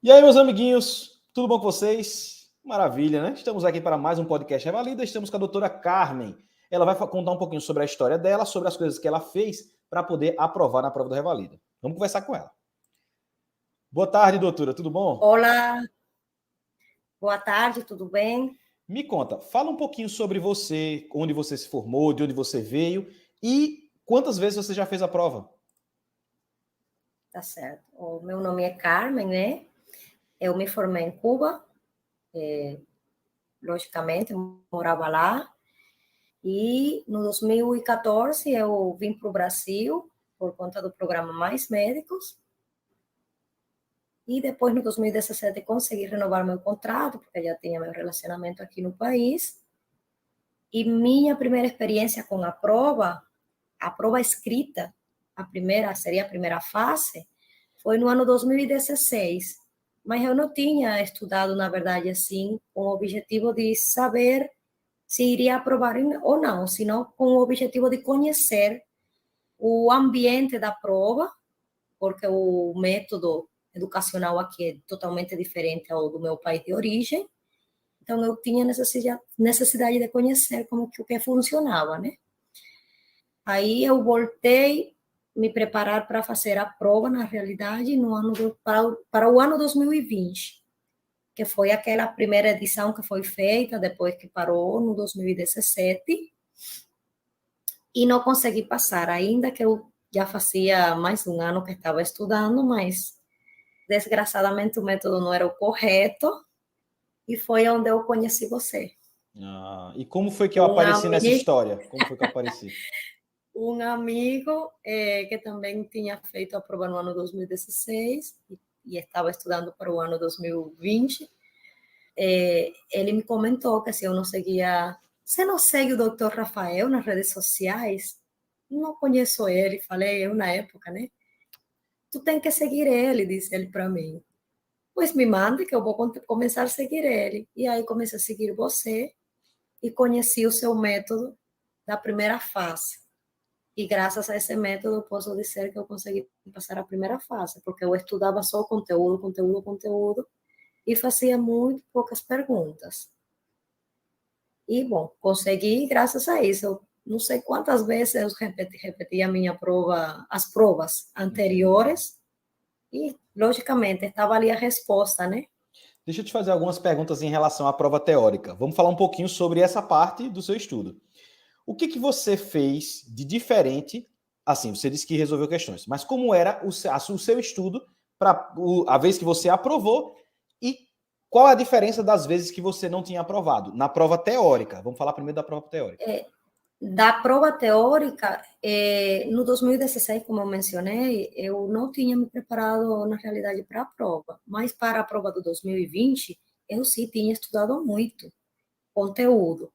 E aí, meus amiguinhos, tudo bom com vocês? Maravilha, né? Estamos aqui para mais um podcast Revalida. Estamos com a doutora Carmen. Ela vai contar um pouquinho sobre a história dela, sobre as coisas que ela fez para poder aprovar na prova do Revalida. Vamos conversar com ela. Boa tarde, doutora, tudo bom? Olá, boa tarde, tudo bem? Me conta, fala um pouquinho sobre você, onde você se formou, de onde você veio e quantas vezes você já fez a prova. Tá certo. O meu nome é Carmen, né? Eu me formei em Cuba, logicamente, morava lá. E no 2014 eu vim para o Brasil por conta do programa Mais Médicos. E depois, no 2017, consegui renovar meu contrato, porque já tinha meu relacionamento aqui no país. E minha primeira experiência com a prova escrita, seria a primeira fase, foi no ano 2016. Mas eu não tinha estudado, na verdade, assim, com o objetivo de saber se iria aprovar ou não, senão com o objetivo de conhecer o ambiente da prova, porque o método educacional aqui é totalmente diferente ao do meu país de origem. Então, eu tinha necessidade de conhecer como que funcionava, né? Aí eu voltei me preparar para fazer a prova, na realidade, para o ano 2020, que foi aquela primeira edição que foi feita, depois que parou no 2017, e não consegui passar, ainda que eu já fazia mais de um ano que estava estudando, mas desgraçadamente o método não era o correto, e foi onde eu conheci você. E como foi que eu apareci nessa história? Como foi que eu apareci? Um amigo que também tinha feito a prova no ano 2016 e estava estudando para o ano 2020, ele me comentou que se eu não seguia... Você não segue o Dr. Rafael nas redes sociais? Não conheço ele, falei eu na época, né? Tu tem que seguir ele, disse ele para mim. Pois me mande que eu vou começar a seguir ele. E aí comecei a seguir você e conheci o seu método da primeira fase. E graças a esse método, posso dizer que eu consegui passar a primeira fase, porque eu estudava só conteúdo, e fazia muito poucas perguntas. E, bom, consegui graças a isso. Eu não sei quantas vezes eu repeti a minha prova, as provas anteriores, e, logicamente, estava ali a resposta, né? Deixa eu te fazer algumas perguntas em relação à prova teórica. Vamos falar um pouquinho sobre essa parte do seu estudo. O que você fez de diferente? Assim, você disse que resolveu questões, mas como era o seu estudo para a vez que você aprovou e qual a diferença das vezes que você não tinha aprovado? Na prova teórica. Vamos falar primeiro da prova teórica. Da prova teórica, no 2016, como eu mencionei, eu não tinha me preparado, na realidade, para a prova, mas para a prova do 2020, eu sim tinha estudado muito conteúdo,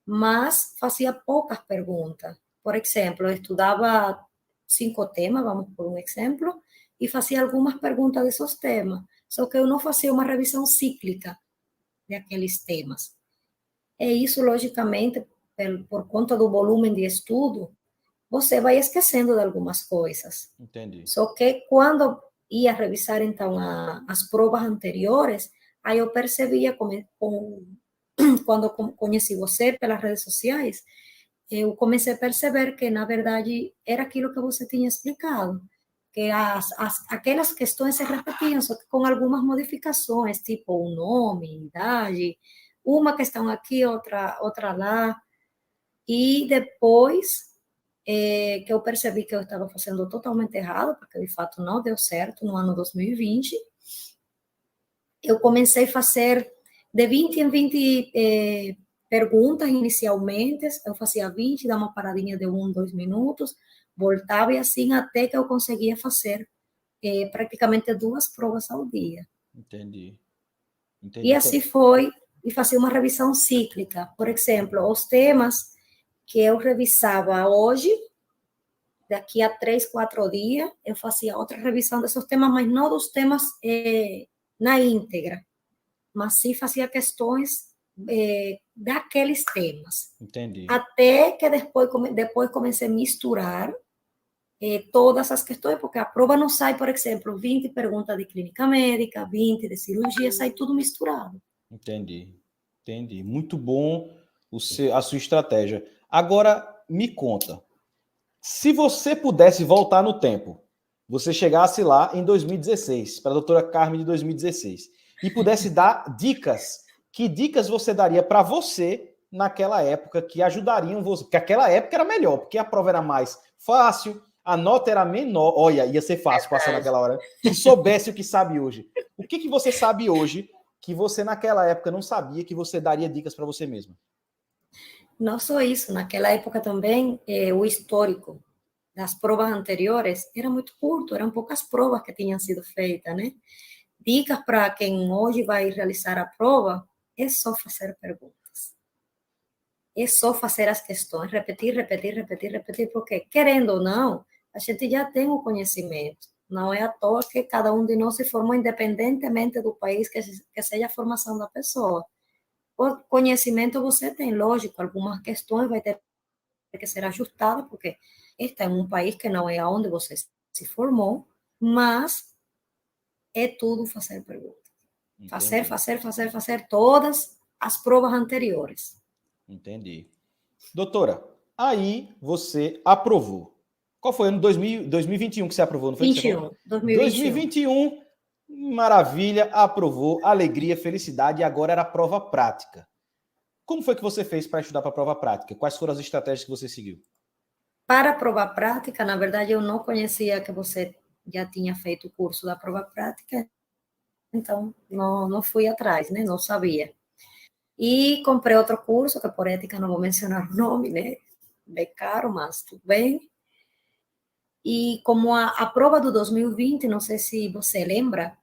mas fazia poucas perguntas. Por exemplo, eu estudava 5 temas, vamos por um exemplo, e fazia algumas perguntas desses temas, só que eu não fazia uma revisão cíclica daqueles temas. E isso, logicamente, por conta do volume de estudo, você vai esquecendo de algumas coisas. Entendi. Só que quando ia revisar, então, as provas anteriores, aí eu percebia, quando conheci você pelas redes sociais, eu comecei a perceber que, na verdade, era aquilo que você tinha explicado, que aquelas questões se repetiam, só que com algumas modificações, tipo o nome, idade, uma questão aqui, outra lá. E depois que eu percebi que eu estava fazendo totalmente errado, porque de fato não deu certo no ano 2020, eu comecei a fazer de 20 em 20 perguntas inicialmente, eu fazia 20, dava uma paradinha de 1, 2 minutos, voltava e assim até que eu conseguia fazer praticamente 2 provas ao dia. Entendi. E assim foi, e fazia uma revisão cíclica. Por exemplo, os temas que eu revisava hoje, daqui a 3, 4 dias, eu fazia outra revisão desses temas, mas não dos temas na íntegra, mas sim fazia questões daqueles temas. Entendi. Até que depois comecei a misturar todas as questões, porque a prova não sai, por exemplo, 20 perguntas de clínica médica, 20 de cirurgia, sai tudo misturado. Entendi. Muito bom a sua estratégia. Agora, me conta, se você pudesse voltar no tempo, você chegasse lá em 2016, para a doutora Carmen de 2016, e pudesse dar dicas, que dicas você daria para você naquela época que ajudariam você? Porque aquela época era melhor, porque a prova era mais fácil, a nota era menor. Olha, ia ser fácil passar naquela hora. Se soubesse o que sabe hoje. O que você sabe hoje que você naquela época não sabia, que você daria dicas para você mesma? Não só isso, naquela época também, o histórico das provas anteriores era muito curto, eram poucas provas que tinham sido feitas, né? Dicas para quem hoje vai realizar a prova, é só fazer perguntas. É só fazer as questões, repetir, porque, querendo ou não, a gente já tem o conhecimento. Não é à toa que cada um de nós se formou independentemente do país que seja a formação da pessoa. O conhecimento você tem, lógico, algumas questões vai ter que ser ajustadas, porque está em um país que não é onde você se formou, mas é tudo fazer perguntas. Fazer todas as provas anteriores. Entendi. Doutora, aí você aprovou. Qual foi o ano 2021 que você aprovou? Não foi 21, 2021, maravilha, aprovou, alegria, felicidade, e agora era a prova prática. Como foi que você fez para estudar para a prova prática? Quais foram as estratégias que você seguiu? Para a prova prática, na verdade, eu não conhecia que você já tinha feito o curso da prova prática, então não fui atrás, né? Não sabia. E comprei outro curso, que por ética não vou mencionar o nome, né? Bem caro, mas tudo bem. E como a prova do 2020, não sei se você lembra,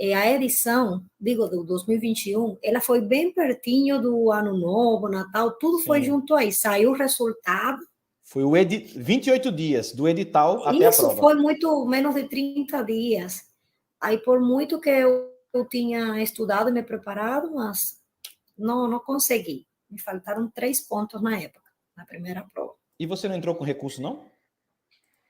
a edição, do 2021, ela foi bem pertinho do Ano Novo, Natal, tudo foi junto aí. Saiu o resultado. Foi 28 dias, do edital até a prova. Isso foi muito menos de 30 dias. Aí, por muito que eu tinha estudado e me preparado, mas não consegui. Me faltaram 3 pontos na época, na primeira prova. E você não entrou com recurso, não?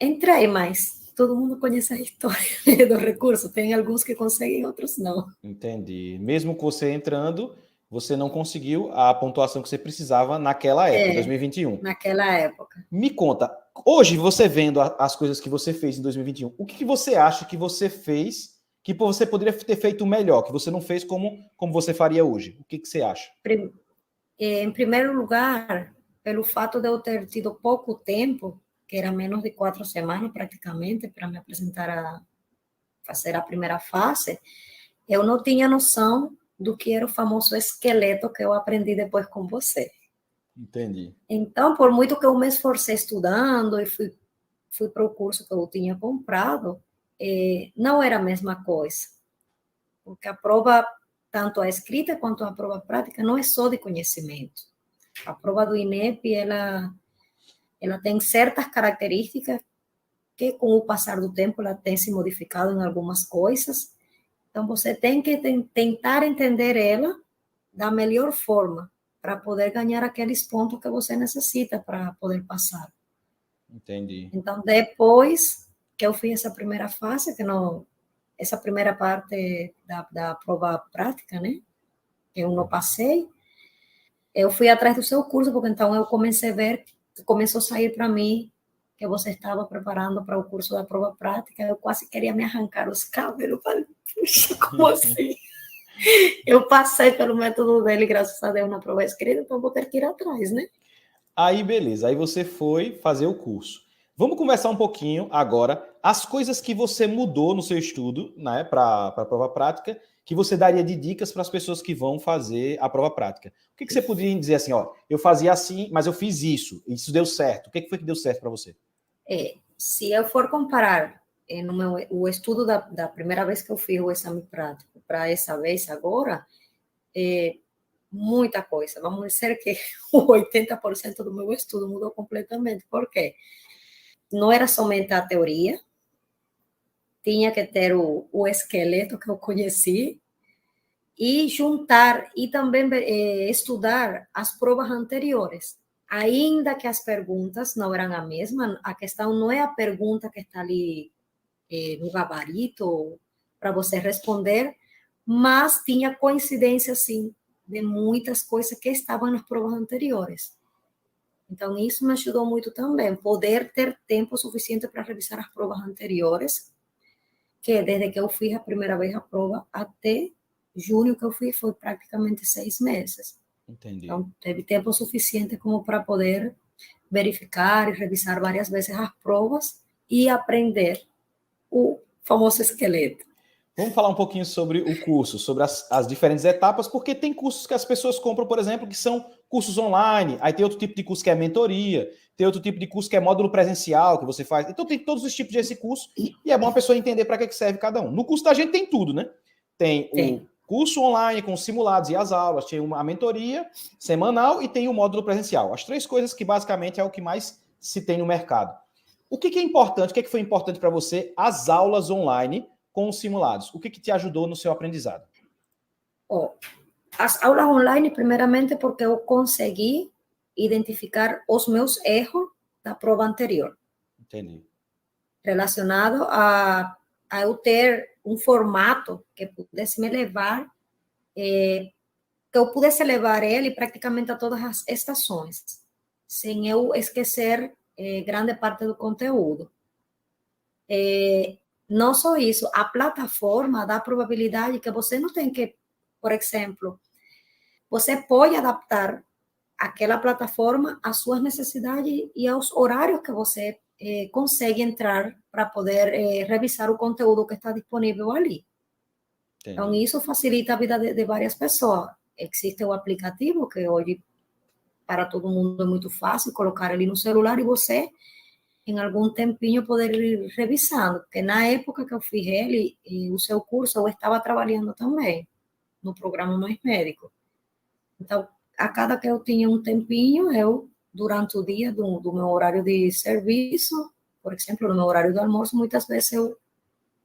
Entrei, mas todo mundo conhece a história do recurso. Tem alguns que conseguem, outros não. Entendi. Mesmo com você entrando, você não conseguiu a pontuação que você precisava naquela época, 2021. Naquela época. Me conta, hoje você vendo as coisas que você fez em 2021, o que você acha que você fez que você poderia ter feito melhor, que você não fez como você faria hoje? O que você acha? Em primeiro lugar, pelo fato de eu ter tido pouco tempo, que era menos de 4 semanas praticamente, para me apresentar fazer a primeira fase, eu não tinha noção do que era o famoso esqueleto que eu aprendi depois com você. Entendi. Então, por muito que eu me esforcei estudando e fui para o curso que eu tinha comprado, não era a mesma coisa. Porque a prova, tanto a escrita quanto a prova prática, não é só de conhecimento. A prova do INEP, ela tem certas características que, com o passar do tempo, ela tem se modificado em algumas coisas. Então, você tem que tentar entender ela da melhor forma para poder ganhar aqueles pontos que você necessita para poder passar. Entendi. Então, depois que eu fiz essa primeira fase, essa primeira parte da prova prática, né? Eu não passei. Eu fui atrás do seu curso, porque então eu comecei a ver, começou a sair para mim que você estava preparando para o curso da prova prática. Eu quase queria me arrancar os cabelos. Falei, puxa, como assim? Eu passei pelo método dele, graças a Deus, na prova escrita, então vou ter que ir atrás, né? Aí, beleza. Aí você foi fazer o curso. Vamos conversar um pouquinho agora as coisas que você mudou no seu estudo, né, para a prova prática, que você daria de dicas para as pessoas que vão fazer a prova prática. O que você poderia dizer assim, ó, eu fazia assim, mas eu fiz isso deu certo. O que foi que deu certo para você? Se eu for comparar o estudo da primeira vez que eu fiz o exame prático para essa vez agora, muita coisa. Vamos dizer que o 80% do meu estudo mudou completamente. Por quê? Não era somente a teoria, tinha que ter o esqueleto que eu conheci e juntar e também estudar as provas anteriores. ainda que as perguntas não eram a mesma, a questão não é a pergunta que está ali no gabarito para você responder, mas tinha coincidência, sim, de muitas coisas que estavam nas provas anteriores. Então, isso me ajudou muito também, poder ter tempo suficiente para revisar as provas anteriores, que desde que eu fiz a primeira vez a prova até junho que eu fiz, foi praticamente 6 meses. Entendi. Então, teve tempo suficiente como para poder verificar e revisar várias vezes as provas e aprender o famoso esqueleto. Vamos falar um pouquinho sobre o curso, sobre as diferentes etapas, porque tem cursos que as pessoas compram, por exemplo, que são cursos online, aí tem outro tipo de curso que é mentoria, tem outro tipo de curso que é módulo presencial que você faz. Então tem todos os tipos desse curso e é bom a pessoa entender para que serve cada um. No curso da gente tem tudo, né? Tem o curso online com os simulados e as aulas, tem a mentoria semanal e tem o módulo presencial. As 3 coisas que basicamente é o que mais se tem no mercado. O que é importante, o que foi importante para você as aulas online com os simulados? O que te ajudou no seu aprendizado? As aulas online, primeiramente, porque eu consegui identificar os meus erros da prova anterior. Entendi. Relacionado a eu ter um formato que pudesse me levar, que eu pudesse levar ele praticamente a todas as estações, sem eu esquecer grande parte do conteúdo. Não só isso, a plataforma dá a probabilidade que você não tem que, por exemplo, você pode adaptar aquela plataforma às suas necessidades e aos horários que você consegue entrar para poder revisar o conteúdo que está disponível ali. Entendi. Então, isso facilita a vida de várias pessoas. Existe o aplicativo, que hoje para todo mundo é muito fácil, colocar ali no celular e você, em algum tempinho, poder ir revisando. Porque na época que eu fiz ele, o seu curso, eu estava trabalhando também no programa Mais Médico. Então, a cada que eu tinha um tempinho, eu, durante o dia do meu horário de serviço, por exemplo, no meu horário do almoço, muitas vezes eu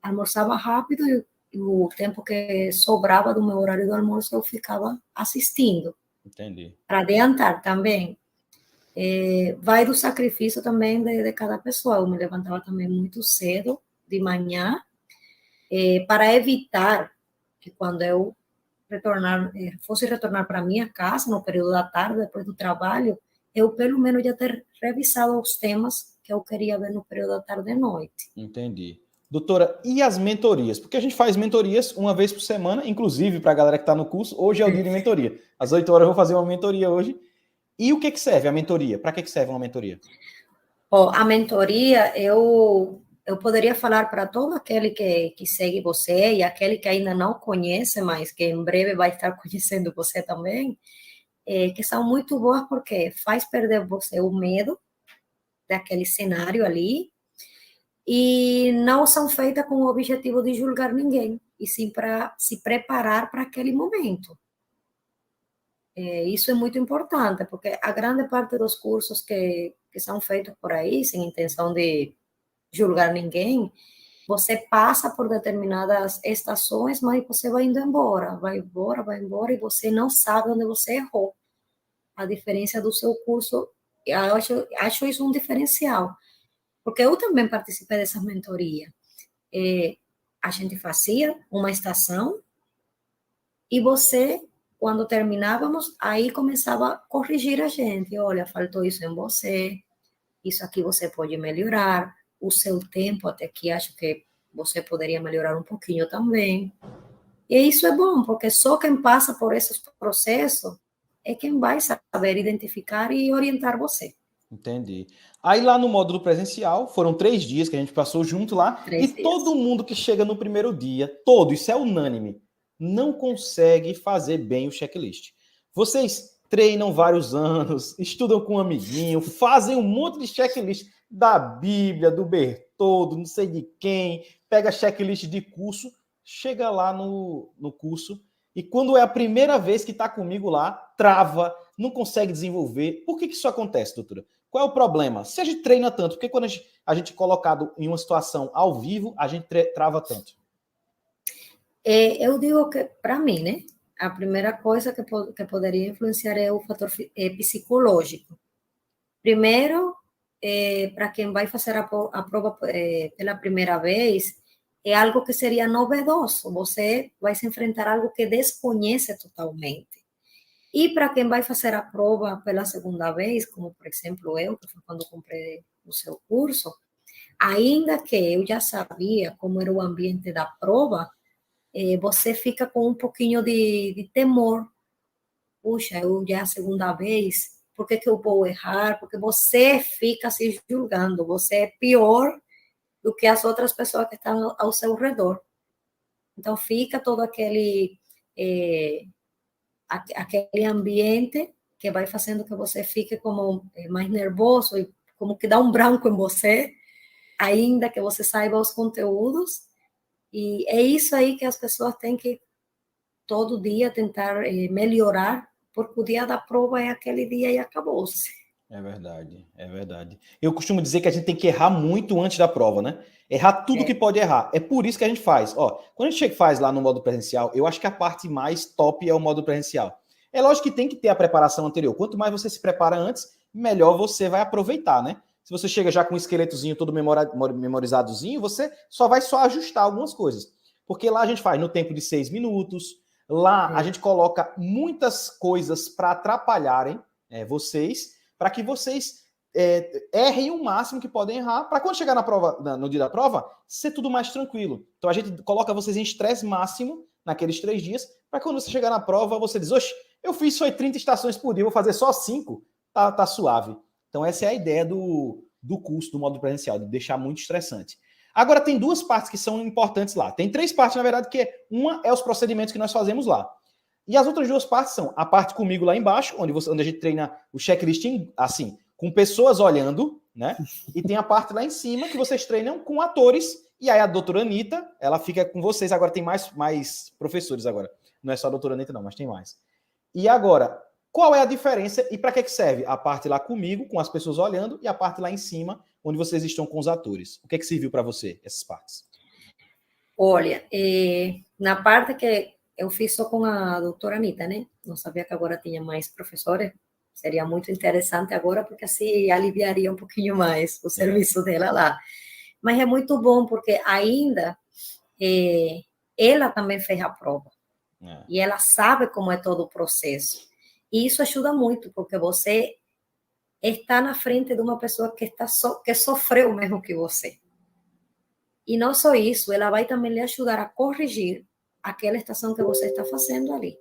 almoçava rápido e o tempo que sobrava do meu horário do almoço eu ficava assistindo. Entendi. Para adiantar também, vai do sacrifício também de cada pessoa. Eu me levantava também muito cedo, de manhã, para evitar que quando eu fosse retornar para minha casa no período da tarde, depois do trabalho, eu pelo menos já ter revisado os temas que eu queria ver no período da tarde e noite. Entendi. Doutora, e as mentorias? Porque a gente faz mentorias uma vez por semana, inclusive para a galera que está no curso, hoje é o dia de mentoria. Às 8 horas eu vou fazer uma mentoria hoje. E o que serve a mentoria? Para que serve uma mentoria? A mentoria, eu poderia falar para todo aquele que segue você e aquele que ainda não conhece, mas que em breve vai estar conhecendo você também, que são muito boas porque faz perder você o medo daquele cenário ali e não são feitas com o objetivo de julgar ninguém, e sim para se preparar para aquele momento. Isso é muito importante, porque a grande parte dos cursos que são feitos por aí, sem intenção de julgar ninguém, você passa por determinadas estações, mas você vai indo embora, vai embora, vai embora, e você não sabe onde você errou. A diferença do seu curso, eu acho isso um diferencial, porque eu também participei dessa mentoria. A gente fazia uma estação e você, quando terminávamos, aí começava a corrigir a gente. Olha, faltou isso em você, isso aqui você pode melhorar, o seu tempo até aqui acho que você poderia melhorar um pouquinho também. E isso é bom, porque só quem passa por esses processos é quem vai saber identificar e orientar você. Entendi. Aí lá no módulo presencial, foram 3 dias que a gente passou junto lá, 3 dias. Todo mundo que chega no primeiro dia, isso é unânime, não consegue fazer bem o checklist. Vocês treinam vários anos, estudam com um amiguinho, fazem um monte de checklist da Bíblia, do Bertoldo, não sei de quem, pega checklist de curso, chega lá no curso e quando é a primeira vez que está comigo lá, trava, não consegue desenvolver. Por que isso acontece, doutora? Qual é o problema? Se a gente treina tanto, por que quando a gente é colocado em uma situação ao vivo, a gente trava tanto? Eu digo que, para mim, né, a primeira coisa que poderia influenciar é o fator psicológico. Primeiro, para quem vai fazer a prova pela primeira vez, é algo que seria novedoso. Você vai se enfrentar a algo que desconhece totalmente. E para quem vai fazer a prova pela segunda vez, como por exemplo eu, que foi quando comprei o seu curso, ainda que eu já sabia como era o ambiente da prova, você fica com um pouquinho de temor. Puxa, eu já é a segunda vez, por que eu vou errar? Porque você fica se julgando, você é pior do que as outras pessoas que estão ao seu redor. Então, fica todo aquele ambiente que vai fazendo que você fique como mais nervoso e como que dá um branco em você, ainda que você saiba os conteúdos. E é isso aí que as pessoas têm que todo dia tentar melhorar, porque o dia da prova é aquele dia e acabou-se. É verdade, é verdade. Eu costumo dizer que a gente tem que errar muito antes da prova, né? Errar tudo que pode errar. É por isso que a gente faz. Ó, quando a gente faz lá no modo presencial, eu acho que a parte mais top é o modo presencial. É lógico que tem que ter a preparação anterior. Quanto mais você se prepara antes, melhor você vai aproveitar, né? Se você chega já com um esqueletozinho todo memorizadozinho, você só ajustar algumas coisas. Porque lá a gente faz no tempo de 6 minutos. Lá a gente coloca muitas coisas para atrapalharem vocês, para que vocês errem o máximo que podem errar, para quando chegar na prova, no dia da prova, ser tudo mais tranquilo. Então a gente coloca vocês em estresse máximo naqueles 3 dias, para quando você chegar na prova, você diz, oxe, eu fiz só 30 estações por dia, vou fazer só 5, tá suave. Então essa é a ideia do curso, do modo presencial, de deixar muito estressante. Agora tem 2 partes que são importantes lá. Tem 3 partes, na verdade, que uma é os procedimentos que nós fazemos lá. E as outras 2 partes são a parte comigo lá embaixo, onde a gente treina o checklist assim, com pessoas olhando, né? E tem a parte lá em cima que vocês treinam com atores. E aí a doutora Anitta, ela fica com vocês. Agora tem mais professores agora. Não é só a doutora Anitta não, mas tem mais. E agora, qual é a diferença e para que serve? A parte lá comigo, com as pessoas olhando, e a parte lá em cima, onde vocês estão com os atores. O que serviu para você, essas partes? Olha, na parte que eu fiz só com a doutora Anitta, né? Não sabia que agora tinha mais professores. Seria muito interessante agora, porque assim aliviaria um pouquinho mais o serviço dela lá. Mas é muito bom, porque ainda ela também fez a prova. E ela sabe como é todo o processo. E isso ajuda muito, porque você está na frente de uma pessoa que sofreu o mesmo que você. E não só isso, ela vai também lhe ajudar a corrigir aquela estação que você está fazendo ali.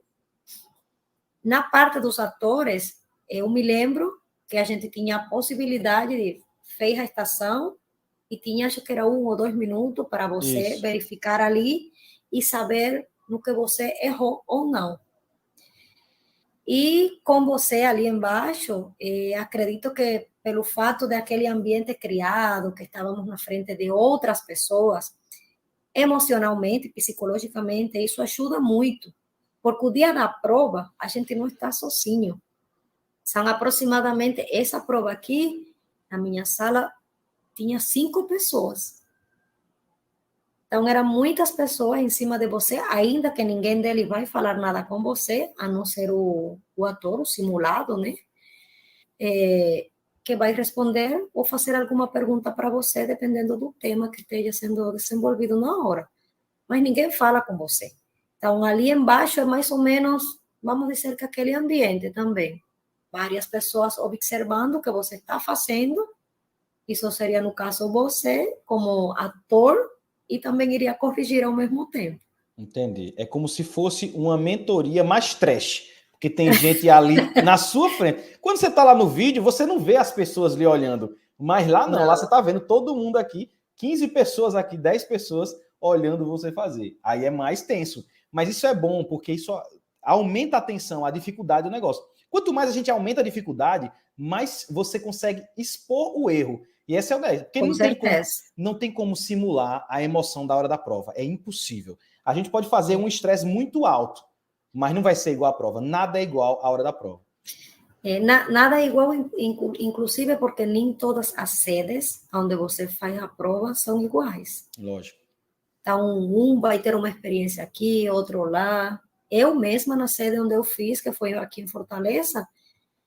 Na parte dos atores, eu me lembro que a gente tinha a possibilidade de fez a estação e tinha, acho que era 1 ou 2 minutos para você verificar ali e saber no que você errou ou não. E com você ali embaixo, acredito que pelo fato de aquele ambiente criado, que estávamos na frente de outras pessoas, emocionalmente, psicologicamente, isso ajuda muito. Porque o dia da prova, a gente não está sozinho. São aproximadamente, essa prova aqui, na minha sala, tinha 5 pessoas. Então, eram muitas pessoas em cima de você, ainda que ninguém deles vai falar nada com você, a não ser o ator, o simulado, né? Que vai responder ou fazer alguma pergunta para você, dependendo do tema que esteja sendo desenvolvido na hora. Mas ninguém fala com você. Então, ali embaixo é mais ou menos, vamos dizer que aquele ambiente também. Várias pessoas observando o que você está fazendo. Isso seria, no caso, você, como ator, e também iria corrigir ao mesmo tempo. Entendi. É como se fosse uma mentoria mais trash, porque tem gente ali na sua frente. Quando você está lá no vídeo, você não vê as pessoas lhe olhando, mas lá não. Lá você está vendo todo mundo aqui, 15 pessoas aqui, 10 pessoas olhando você fazer. Aí é mais tenso. Mas isso é bom, porque isso aumenta a tensão, a dificuldade do negócio. Quanto mais a gente aumenta a dificuldade, mais você consegue expor o erro. E essa é a ideia. Porque não tem como simular a emoção da hora da prova. É impossível. A gente pode fazer um estresse muito alto, mas não vai ser igual à prova. Nada é igual à hora da prova. Nada é igual, inclusive porque nem todas as sedes onde você faz a prova são iguais. Lógico. Então, um vai ter uma experiência aqui, outro lá. Eu mesma, na sede onde eu fiz, que foi aqui em Fortaleza,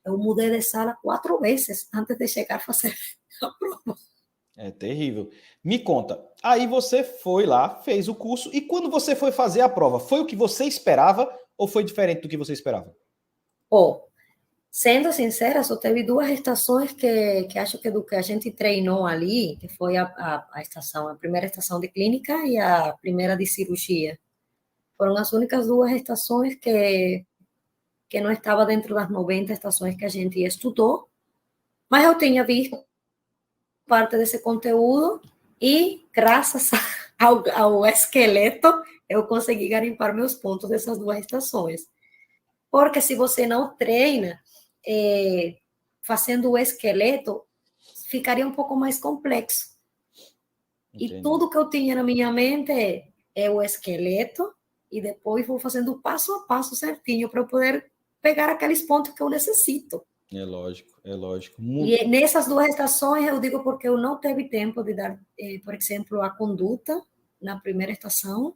eu mudei de sala 4 vezes antes de chegar a fazer a prova. É terrível. Me conta, aí você foi lá, fez o curso, e quando você foi fazer a prova, foi o que você esperava ou foi diferente do que você esperava? Oh, sendo sincera, só teve 2 estações que acho que do que a gente treinou ali, que foi a estação, a primeira estação de clínica e a primeira de cirurgia. Foram as únicas 2 estações que não estava dentro das 90 estações que a gente estudou, mas eu tinha visto parte desse conteúdo e, graças ao esqueleto, eu consegui garimpar meus pontos dessas 2 estações. Porque se você não treina fazendo o esqueleto, ficaria um pouco mais complexo. Entendi. E tudo que eu tinha na minha mente é o esqueleto e depois vou fazendo passo a passo certinho para eu poder pegar aqueles pontos que eu necessito. É lógico, é lógico. E nessas 2 estações eu digo porque eu não teve tempo de dar, por exemplo, a conduta na primeira estação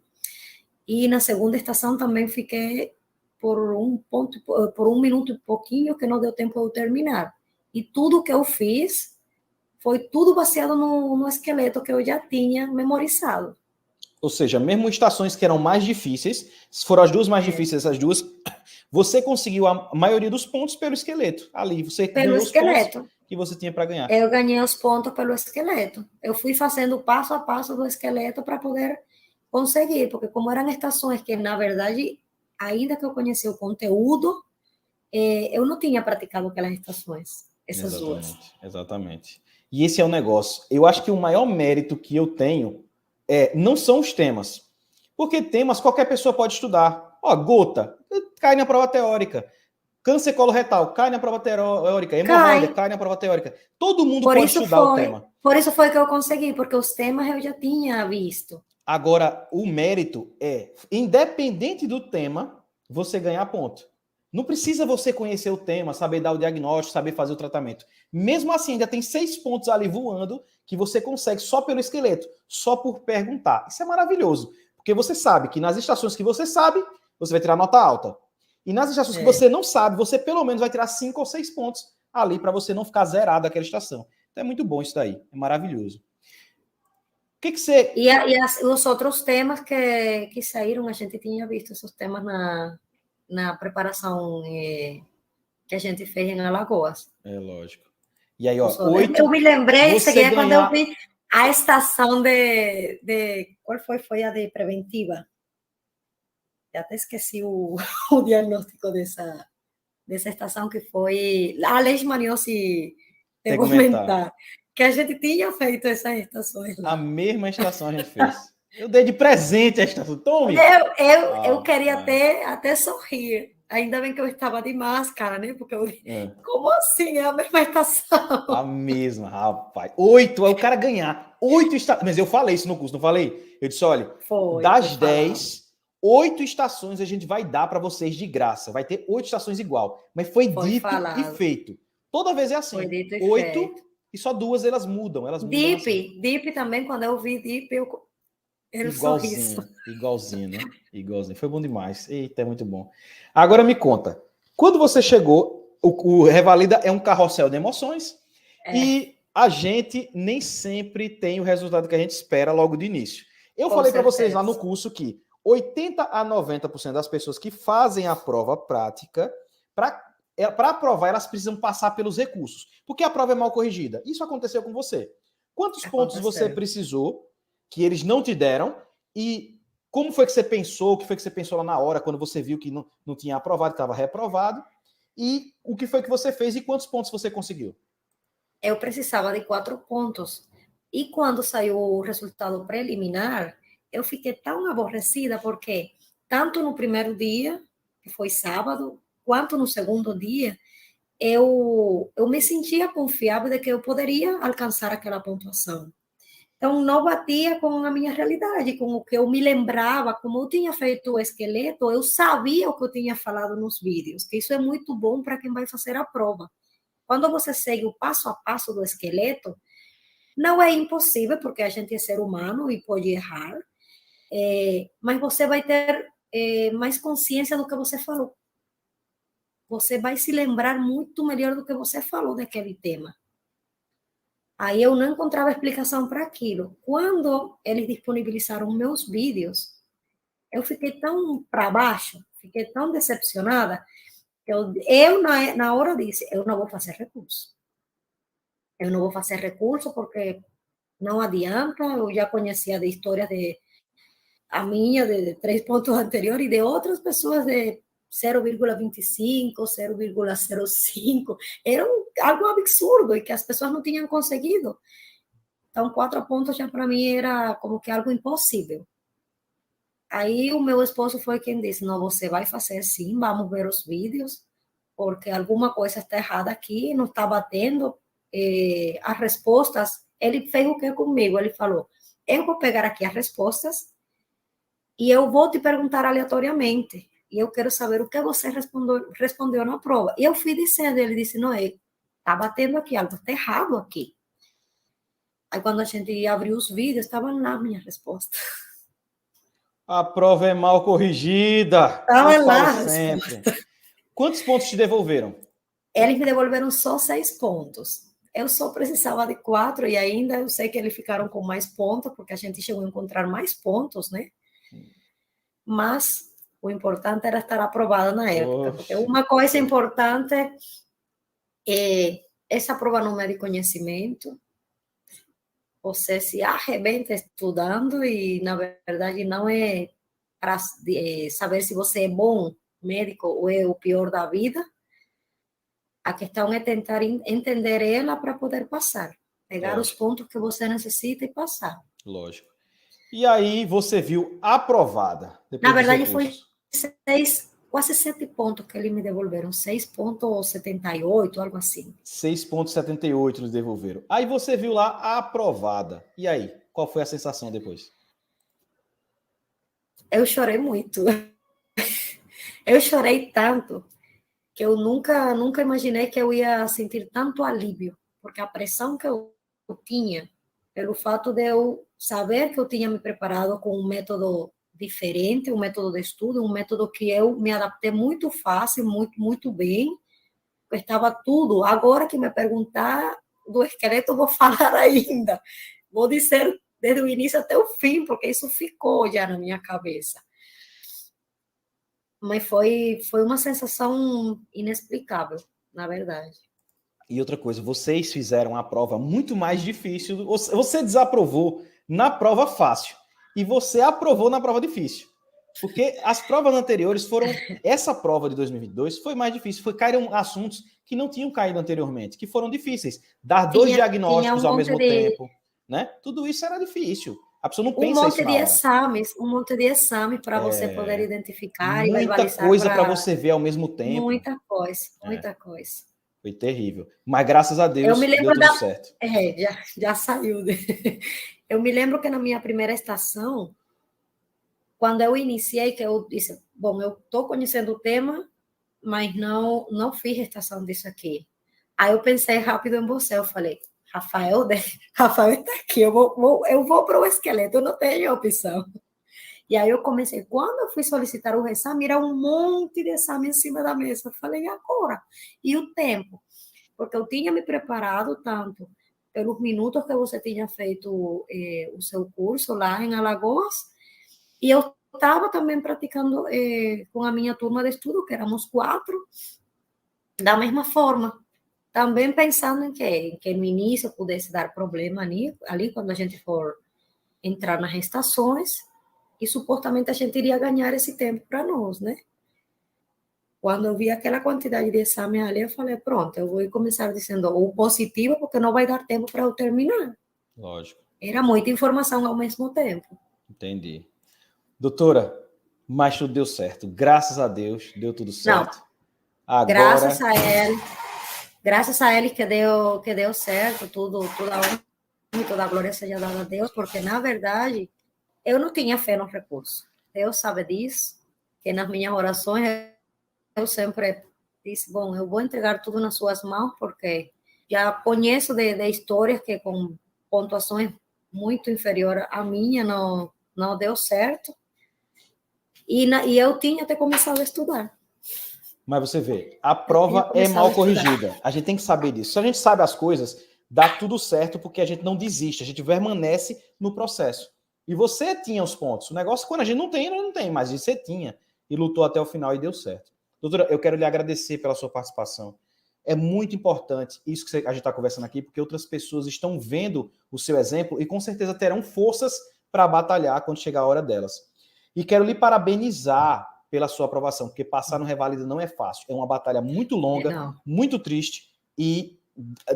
e na segunda estação também fiquei por 1 minuto e pouquinho que não deu tempo de eu terminar. E tudo que eu fiz foi tudo baseado no esqueleto que eu já tinha memorizado. Ou seja, mesmo estações que eram mais difíceis, se foram as 2 mais difíceis, essas 2, você conseguiu a maioria dos pontos pelo esqueleto. Ali, você ganhou os pontos que você tinha para ganhar. Eu ganhei os pontos pelo esqueleto. Eu fui fazendo passo a passo do esqueleto para poder conseguir, porque como eram estações que, na verdade, ainda que eu conhecia o conteúdo, eu não tinha praticado aquelas estações, essas exatamente, 2. Exatamente. E esse é o negócio. Eu acho que o maior mérito que eu tenho não são os temas. Porque temas qualquer pessoa pode estudar. Ó, gota, cai na prova teórica. Câncer coloretal, cai na prova teórica. Hemorroida, cai na prova teórica. Todo mundo pode estudar o tema. Por isso foi que eu consegui, porque os temas eu já tinha visto. Agora, o mérito é, independente do tema, você ganhar ponto. Não precisa você conhecer o tema, saber dar o diagnóstico, saber fazer o tratamento. Mesmo assim, ainda tem 6 pontos ali voando que você consegue só pelo esqueleto, só por perguntar. Isso é maravilhoso, porque você sabe que nas estações que você sabe, você vai tirar nota alta. E nas estações que você não sabe, você pelo menos vai tirar 5 ou 6 pontos ali para você não ficar zerado aquela estação. Então é muito bom isso daí, é maravilhoso. O que você... E os outros temas que saíram, a gente tinha visto esses temas na preparação que a gente fez em Alagoas. É lógico. E aí, ó, eu me lembrei, seguia quando eu vi a estação de qual foi? Foi a de preventiva. Já até esqueci o diagnóstico dessa estação que foi a leishmaniose tegumentar, que a gente tinha feito essas estações lá. A mesma estação a gente fez. Eu dei de presente a estação. Tome! Eu queria até sorrir. Ainda bem que eu estava de máscara, né? Porque eu como assim? É a mesma estação. A mesma, rapaz. 8, é o cara ganhar. 8 estações. Mas eu falei isso no curso, não falei? Eu disse, olha, das 10, 8 estações a gente vai dar para vocês de graça. Vai ter 8 estações igual. Mas foi dito e feito. Toda vez é assim. Foi dito e 8 feito. E só 2 elas mudam. Deep também, quando eu vi Deep, era igualzinho, né? Igualzinho. Foi bom demais. Eita, é muito bom. Agora me conta. Quando você chegou, o Revalida é um carrossel de emoções e a gente nem sempre tem o resultado que a gente espera logo de início. Eu falei para vocês lá no curso que 80 a 90% das pessoas que fazem a prova prática, para aprovar, elas precisam passar pelos recursos. Porque a prova é mal corrigida. Isso aconteceu com você. Quantos pontos você precisou que eles não te deram? E como foi que você pensou? O que foi que você pensou lá na hora, quando você viu que não tinha aprovado, que estava reprovado? E o que foi que você fez e quantos pontos você conseguiu? Eu precisava de 4 pontos. E quando saiu o resultado preliminar, eu fiquei tão aborrecida, porque tanto no primeiro dia, que foi sábado, quanto no segundo dia, eu me sentia confiável de que eu poderia alcançar aquela pontuação. Então, não batia com a minha realidade, com o que eu me lembrava, como eu tinha feito o esqueleto, eu sabia o que eu tinha falado nos vídeos, que isso é muito bom para quem vai fazer a prova. Quando você segue o passo a passo do esqueleto, não é impossível, porque a gente é ser humano e pode errar, mas você vai ter mais consciência do que você falou. você vai se lembrar muito melhor do que você falou daquele tema. Aí eu não encontrava explicação para aquilo. Quando eles disponibilizaram meus vídeos, eu fiquei tão para baixo, fiquei tão decepcionada, que eu na hora disse, eu não vou fazer recurso. Eu não vou fazer recurso porque não adianta, eu já conhecia de histórias de a minha de 3 pontos anteriores e de outras pessoas de 0,25, 0,05. Era algo absurdo e que as pessoas não tinham conseguido. Então, 4 pontos já para mim era como que algo impossível. Aí o meu esposo foi quem disse, não, você vai fazer sim, vamos ver os vídeos, porque alguma coisa está errada aqui, não está batendo. As respostas, ele fez o que comigo? Ele falou, eu vou pegar aqui as respostas e eu vou te perguntar aleatoriamente. E eu quero saber o que você respondeu na prova. E eu fui dizendo, ele disse, não, está batendo aqui, algo está errado aqui. Aí quando a gente abriu os vídeos, estavam lá minhas respostas. A prova é mal corrigida. Estava Eu lá. falo sempre. Quantos pontos te devolveram? Eles me devolveram só 6 pontos. Eu só precisava de 4 e ainda eu sei que eles ficaram com mais pontos, porque a gente chegou a encontrar mais pontos, né? Mas o importante era estar aprovada na época, porque uma coisa importante é essa prova não é de conhecimento. Você se arrebenta estudando e, na verdade, não é para saber se você é bom médico ou é o pior da vida. A questão é tentar entender ela para poder passar. Pegar os pontos que você necessita e passar. Lógico. E aí você viu aprovada. Na verdade, foi 6, quase 7 pontos que eles me devolveram. 6,78, algo assim. 6,78 eles devolveram. Aí você viu lá aprovada. E aí, qual foi a sensação depois? Eu chorei muito. Eu chorei tanto que eu nunca imaginei que eu ia sentir tanto alívio, porque a pressão que eu tinha, pelo fato de eu saber que eu tinha me preparado com um método diferente, um método de estudo, um método que eu me adaptei muito fácil, muito bem, estava tudo. Agora que me perguntar do esqueleto, eu vou falar ainda. Vou dizer desde o início até o fim, porque isso ficou já na minha cabeça. Mas foi uma sensação inexplicável, na verdade. E outra coisa, vocês fizeram a prova muito mais difícil. Você desaprovou na prova fácil e você aprovou na prova difícil. Porque as provas anteriores foram... Essa prova de 2022 foi mais difícil. Caíram assuntos que não tinham caído anteriormente, que foram difíceis. Dar 2 diagnósticos ao mesmo tempo, né? Tudo isso era difícil. A pessoa não pensa isso na hora. Um monte de exames para você poder identificar e muita coisa para você ver ao mesmo tempo. Muita coisa. Foi terrível. Mas graças a Deus deu tudo certo. Já saiu. Eu me lembro que na minha primeira estação, quando eu iniciei, que eu disse, bom, eu estou conhecendo o tema, mas não fiz estação disso aqui. Aí eu pensei rápido em você, eu falei, Rafael está aqui, eu vou para o esqueleto, eu não tenho opção. E aí eu comecei, quando eu fui solicitar o exame, era um monte de exame em cima da mesa. Eu falei, agora? E o tempo? Porque eu tinha me preparado tanto pelos minutos que você tinha feito o seu curso lá em Alagoas, e eu estava também praticando com a minha turma de estudo, que éramos 4, da mesma forma. Também pensando em que no início pudesse dar problema ali quando a gente for entrar nas estações, e supostamente a gente iria ganhar esse tempo para nós, né? Quando eu vi aquela quantidade de exame ali, eu falei, pronto, eu vou começar dizendo o positivo, porque não vai dar tempo para eu terminar. Lógico. Era muita informação ao mesmo tempo. Entendi. Doutora, mas tudo deu certo. Graças a Deus, deu tudo certo. Não, agora... graças a ele que deu certo, toda a honra e toda a glória seja dada a Deus, porque, na verdade, eu não tinha fé no recurso. Deus sabe disso, que nas minhas orações eu sempre disse, bom, eu vou entregar tudo nas suas mãos, porque já conheço de histórias que com pontuações muito inferiores à minha não deu certo, e eu tinha até começado a estudar. Mas você vê, a prova é mal corrigida. A gente tem que saber disso. Se a gente sabe as coisas, dá tudo certo porque a gente não desiste, a gente permanece no processo. E você tinha os pontos. O negócio, quando a gente não tem, mas você tinha. E lutou até o final e deu certo. Doutora, eu quero lhe agradecer pela sua participação. É muito importante isso que a gente está conversando aqui, porque outras pessoas estão vendo o seu exemplo e com certeza terão forças para batalhar quando chegar a hora delas. E quero lhe parabenizar pela sua aprovação, porque passar no Revalida não é fácil. É uma batalha muito longa, muito triste, e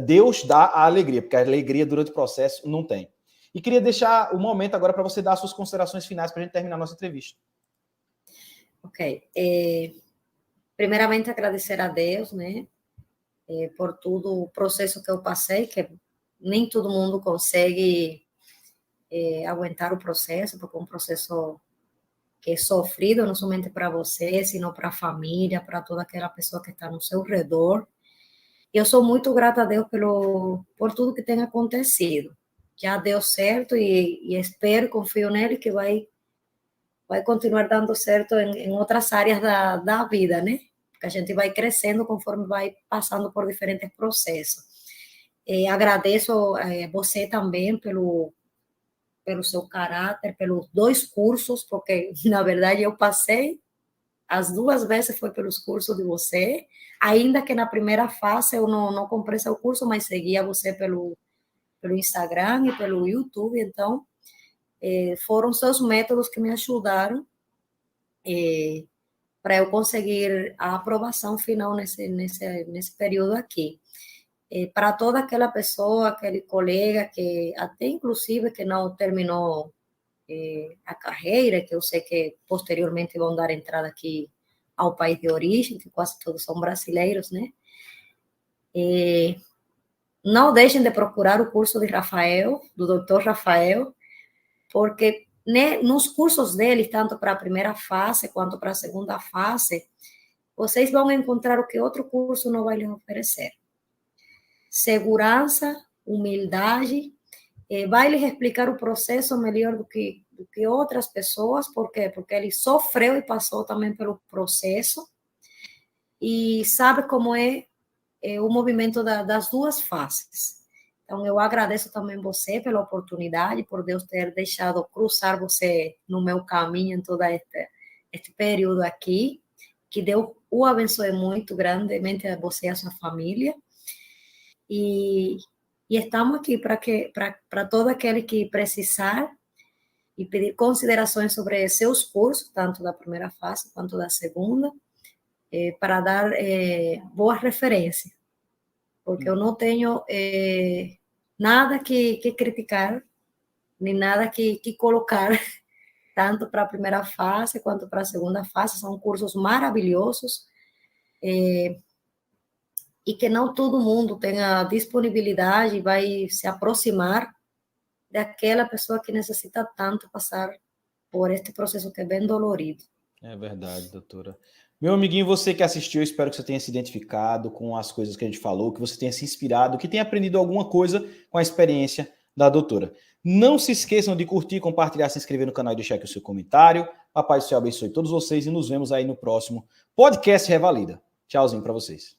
Deus dá a alegria, porque a alegria durante o processo não tem. E queria deixar o momento agora para você dar as suas considerações finais para a gente terminar a nossa entrevista. Ok. Primeiramente, agradecer a Deus, né, por todo o processo que eu passei, que nem todo mundo consegue aguentar o processo, porque é um processo que é sofrido, não somente para você, sino para a família, para toda aquela pessoa que está no seu redor. Eu sou muito grata a Deus por tudo que tem acontecido. Já deu certo e espero, confio nele que vai continuar dando certo em outras áreas da vida, né? Porque a gente vai crescendo conforme vai passando por diferentes processos. Agradeço você também pelo seu caráter, pelos 2 cursos, porque, na verdade, eu passei as 2 vezes foi pelos cursos de você, ainda que na primeira fase eu não comprei seu curso, mas seguia você pelo Instagram e pelo YouTube, então, foram seus métodos que me ajudaram para eu conseguir a aprovação final nesse período aqui. Para toda aquela pessoa, aquele colega que até inclusive que não terminou a carreira, que eu sei que posteriormente vão dar entrada aqui ao país de origem, que quase todos são brasileiros, né? Não deixem de procurar o curso de Rafael, do Dr. Rafael, porque nos cursos dele, tanto para a primeira fase quanto para a segunda fase, vocês vão encontrar o que outro curso não vai lhe oferecer. Segurança, humildade, vai lhes explicar o processo melhor do que outras pessoas, por quê? Porque ele sofreu e passou também pelo processo e sabe como é o movimento das 2 fases. Então, eu agradeço também você pela oportunidade, por Deus ter deixado cruzar você no meu caminho em todo este período aqui, que Deus o abençoe muito grandemente a você e a sua família. E estamos aqui para todo aquele que precisar e pedir considerações sobre seus cursos, tanto da primeira fase quanto da segunda, para dar boas referências, porque eu não tenho nada que criticar, nem nada que colocar, tanto para a primeira fase quanto para a segunda fase. São cursos maravilhosos, e que não todo mundo tem a disponibilidade e vai se aproximar daquela pessoa que necessita tanto passar por este processo que é bem dolorido. É verdade, doutora. Meu amiguinho, você que assistiu, eu espero que você tenha se identificado com as coisas que a gente falou, que você tenha se inspirado, que tenha aprendido alguma coisa com a experiência da doutora. Não se esqueçam de curtir, compartilhar, se inscrever no canal e deixar aqui o seu comentário. Papai do Céu abençoe todos vocês e nos vemos aí no próximo podcast Revalida. Tchauzinho para vocês.